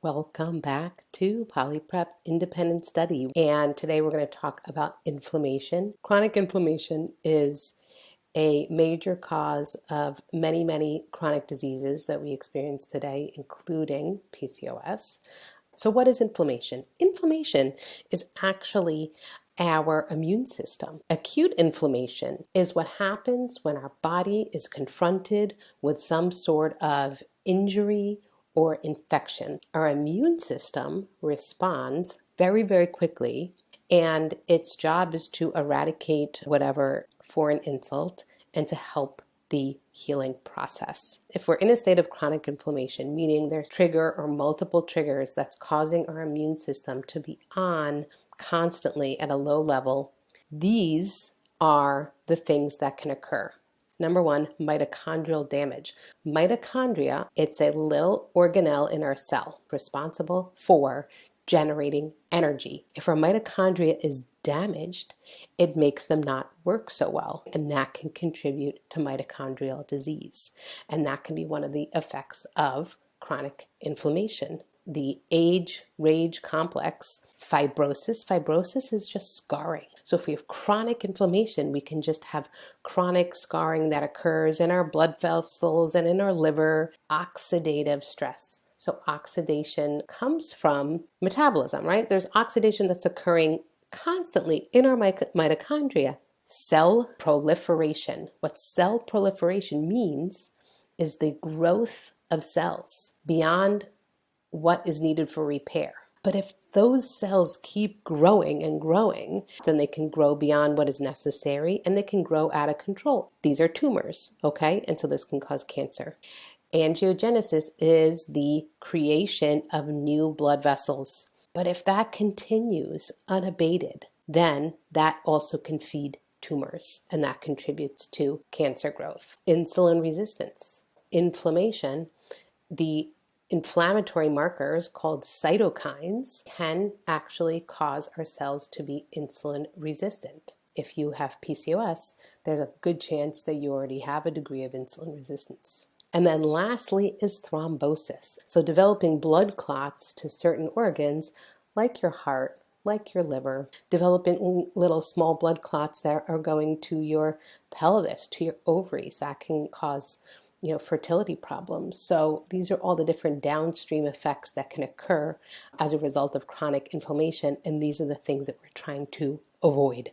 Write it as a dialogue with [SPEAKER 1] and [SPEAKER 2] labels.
[SPEAKER 1] Welcome back to PollyPrep Independent Study, and today we're going to talk about inflammation. Chronic inflammation is a major cause of many chronic diseases that we experience today, including PCOS. So what is inflammation? Inflammation is actually our immune system. Acute inflammation is what happens when our body is confronted with some sort of injury or infection. Our immune system responds very quickly, and its job is to eradicate whatever foreign insult and to help the healing process. If we're in a state of chronic inflammation, meaning there's trigger or multiple triggers that's causing our immune system to be on constantly at a low level, these are the things that can occur. Number one, mitochondrial damage. Mitochondria, it's a little organelle in our cell responsible for generating energy. If our mitochondria is damaged, it makes them not work so well, and that can contribute to mitochondrial disease. And that can be one of the effects of chronic inflammation. The age-rage complex, fibrosis. Fibrosis is just scarring. So if we have chronic inflammation, we can just have chronic scarring that occurs in our blood vessels and in our liver. Oxidative stress. So oxidation comes from metabolism, right? There's oxidation that's occurring constantly in our mitochondria. Cell proliferation. What cell proliferation means is the growth of cells beyond what is needed for repair. But if those cells keep growing and growing, then they can grow beyond what is necessary and they can grow out of control. These are tumors, okay? And so this can cause cancer. Angiogenesis is the creation of new blood vessels. But if that continues unabated, then that also can feed tumors, and that contributes to cancer growth. Insulin resistance, inflammation, the inflammatory markers called cytokines can actually cause our cells to be insulin resistant. If you have PCOS, there's a good chance that you already have a degree of insulin resistance. And then lastly is thrombosis. So developing blood clots to certain organs like your heart, like your liver, developing little small blood clots that are going to your pelvis, to your ovaries, that can cause fertility problems. So these are all the different downstream effects that can occur as a result of chronic inflammation, and these are the things that we're trying to avoid.